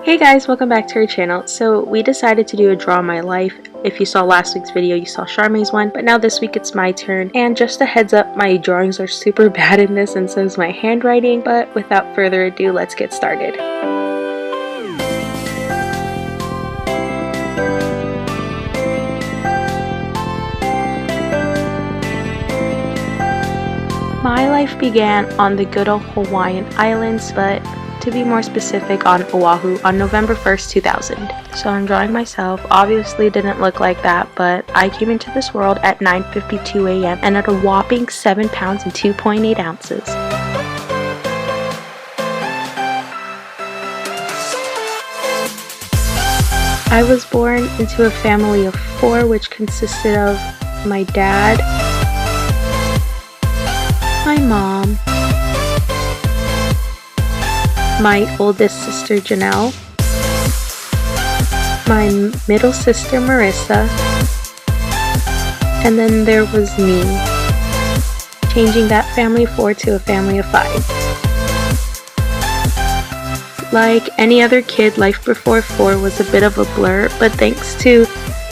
Hey guys, welcome back to our channel. So we decided to do a draw my life. If you saw last week's video, you saw Charmey's one, but now this week it's my turn. And just a heads up, my drawings are super bad in this and so is my handwriting, but without further ado, let's get started. My life began on the good old Hawaiian Islands, but to be more specific, on Oahu on November 1st, 2000. So I'm drawing myself. Obviously didn't look like that, but I came into this world at 9:52 a.m. and at a whopping 7 pounds and 2.8 ounces. I was born into a family of 4, which consisted of my dad, my mom, my oldest sister Janelle, my middle sister Marissa, and then there was me, changing that family of 4 to a family of 5. Like any other kid, life before 4 was a bit of a blur, but thanks to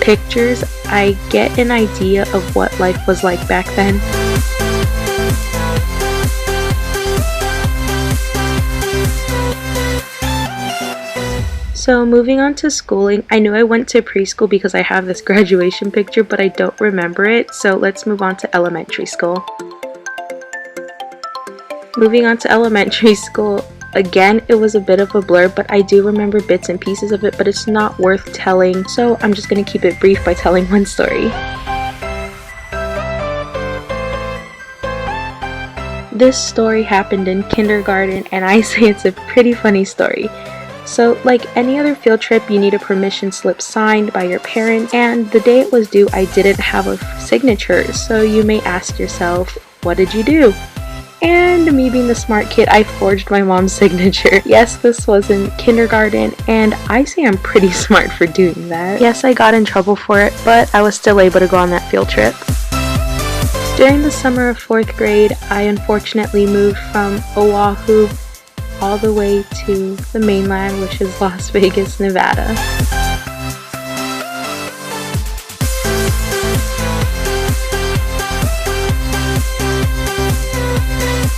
pictures, I get an idea of what life was like back then. So moving on to schooling, I knew I went to preschool because I have this graduation picture, but I don't remember it, so let's move on to elementary school. Moving on to elementary school, again, it was a bit of a blur, but I do remember bits and pieces of it, but it's not worth telling, so I'm just going to keep it brief by telling one story. This story happened in kindergarten, and I say it's a pretty funny story. So, like any other field trip, you need a permission slip signed by your parents, and the day it was due, I didn't have a signature, so you may ask yourself, what did you do? And me being the smart kid, I forged my mom's signature. Yes, this was in kindergarten, and I say I'm pretty smart for doing that. Yes, I got in trouble for it, but I was still able to go on that field trip. During the summer of 4th grade, I unfortunately moved from Oahu all the way to the mainland, which is Las Vegas, Nevada.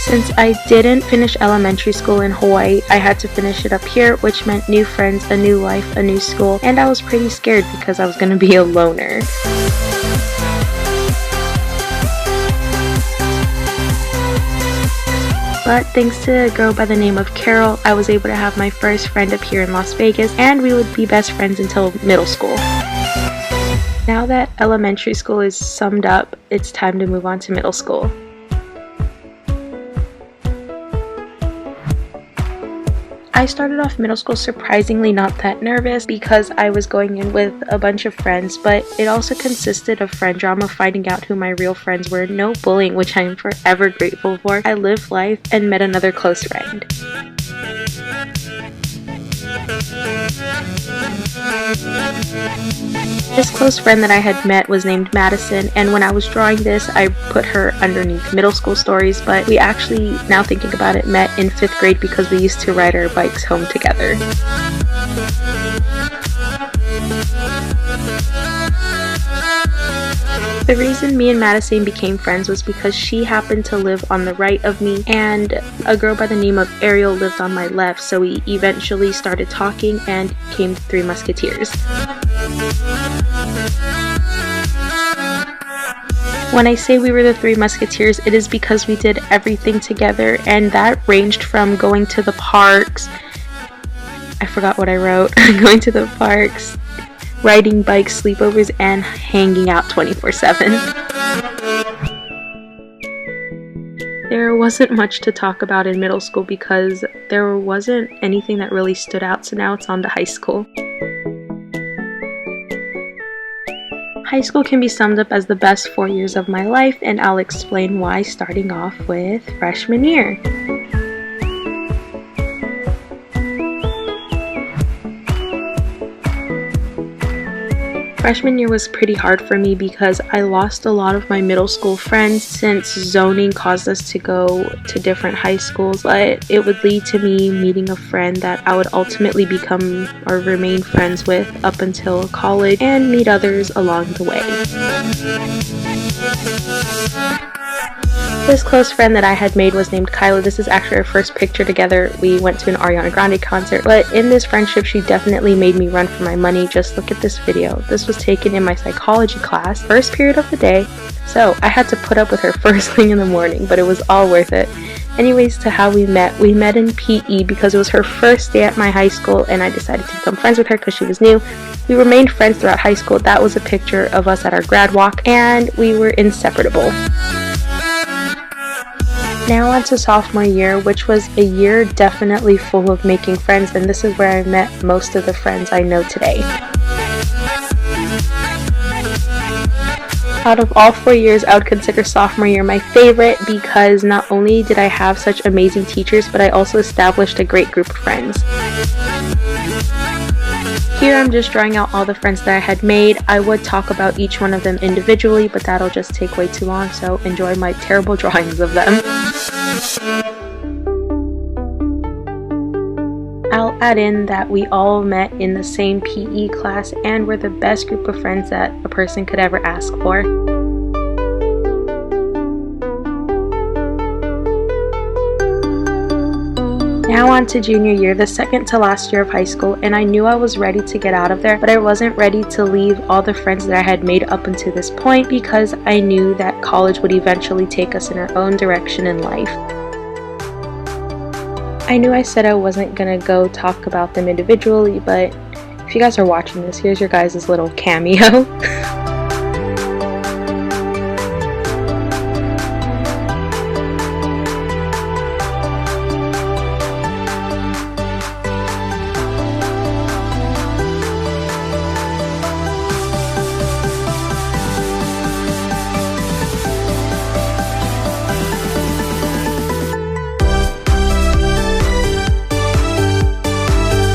Since I didn't finish elementary school in Hawaii, I had to finish it up here, which meant new friends, a new life, a new school, and I was pretty scared because I was going to be a loner. But thanks to a girl by the name of Carol, I was able to have my first friend up here in Las Vegas, and we would be best friends until middle school. Now that elementary school is summed up, it's time to move on to middle school. I started off middle school surprisingly not that nervous because I was going in with a bunch of friends, but it also consisted of friend drama, finding out who my real friends were, no bullying, which I am forever grateful for. I lived life and met another close friend. This close friend that I had met was named Madison, and when I was drawing this, I put her underneath middle school stories, but we actually, now thinking about it, met in 5th grade because we used to ride our bikes home together. The reason me and Madison became friends was because she happened to live on the right of me, and a girl by the name of Ariel lived on my left, so we eventually started talking and became the 3 Musketeers. When I say we were the 3 Musketeers, it is because we did everything together, and that ranged from going to the parks, I forgot what I wrote, going to the parks, riding bikes, sleepovers, and hanging out 24/7. There wasn't much to talk about in middle school because there wasn't anything that really stood out, so now it's on to high school. High school can be summed up as the best 4 years of my life, and I'll explain why, starting off with freshman year. Freshman year was pretty hard for me because I lost a lot of my middle school friends since zoning caused us to go to different high schools, but it would lead to me meeting a friend that I would ultimately become or remain friends with up until college and meet others along the way. This close friend that I had made was named Kyla. This is actually our first picture together. We went to an Ariana Grande concert, but in this friendship she definitely made me run for my money. Just look at this video. This was taken in my psychology class, first period of the day, so I had to put up with her first thing in the morning, but it was all worth it. Anyways, to how we met in PE because it was her first day at my high school and I decided to become friends with her because she was new. We remained friends throughout high school. That was a picture of us at our grad walk and we were inseparable. Now on to sophomore year, which was a year definitely full of making friends, and this is where I met most of the friends I know today. Out of all 4 years, I would consider sophomore year my favorite because not only did I have such amazing teachers, but I also established a great group of friends. Here I'm just drawing out all the friends that I had made. I would talk about each one of them individually, but that'll just take way too long, so enjoy my terrible drawings of them. I'll add in that we all met in the same PE class and were the best group of friends that a person could ever ask for. Now on to junior year, the second to last year of high school, and I knew I was ready to get out of there, but I wasn't ready to leave all the friends that I had made up until this point because I knew that college would eventually take us in our own direction in life. I knew I said I wasn't gonna go talk about them individually, but if you guys are watching this, here's your guys' little cameo.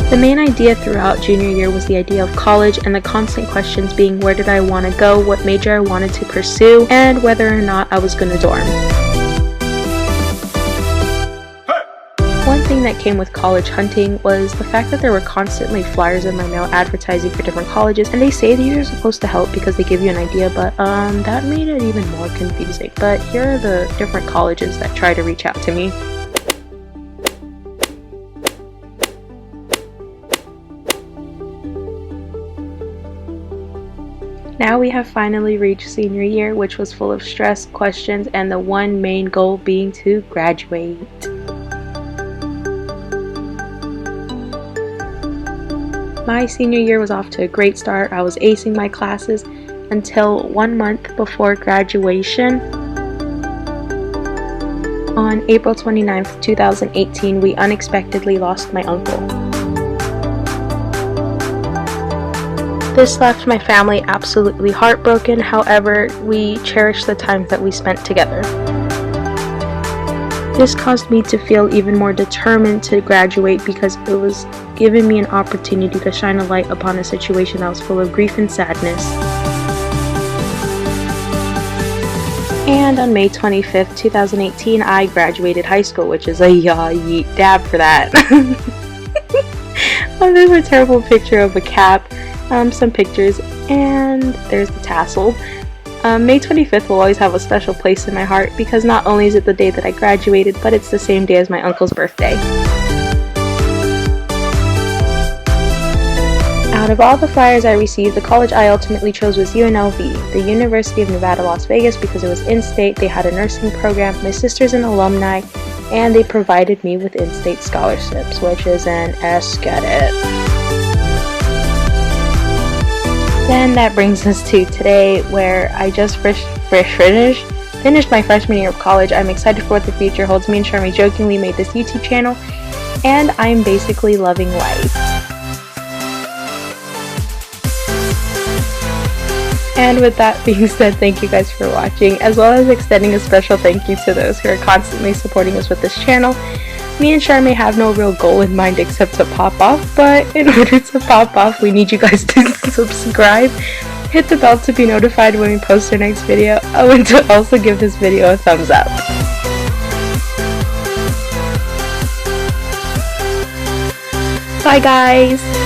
The main idea throughout junior year was the idea of college and the constant questions being where did I want to go, what major I wanted to pursue, and whether or not I was going to dorm. One thing that came with college hunting was the fact that there were constantly flyers in my mail advertising for different colleges, and they say these are supposed to help because they give you an idea, but that made it even more confusing. But here are the different colleges that try to reach out to me. Now we have finally reached senior year, which was full of stress, questions, and the one main goal being to graduate. My senior year was off to a great start. I was acing my classes until 1 month before graduation. On April 29th, 2018, we unexpectedly lost my uncle. This left my family absolutely heartbroken, however, we cherished the time that we spent together. This caused me to feel even more determined to graduate because it was giving me an opportunity to shine a light upon a situation that was full of grief and sadness. And on May 25th, 2018, I graduated high school, which is a yeet dab for that. Oh, there's a terrible picture of a cap. Some pictures, and there's the tassel. May 25th will always have a special place in my heart because not only is it the day that I graduated, but it's the same day as my uncle's birthday. Out of all the flyers I received, the college I ultimately chose was UNLV, the University of Nevada, Las Vegas, because it was in-state, they had a nursing program, my sister's an alumni, and they provided me with in-state scholarships, which is an S get it. Then that brings us to today, where I just finished my freshman year of college. I'm excited for what the future holds. Me and Charmey jokingly made this YouTube channel, and I'm basically loving life. And with that being said, thank you guys for watching, as well as extending a special thank you to those who are constantly supporting us with this channel. Me and Charmey have no real goal in mind except to pop off, but in order to pop off, we need you guys to subscribe, hit the bell to be notified when we post our next video. Oh, and to also give this video a thumbs up. Bye guys!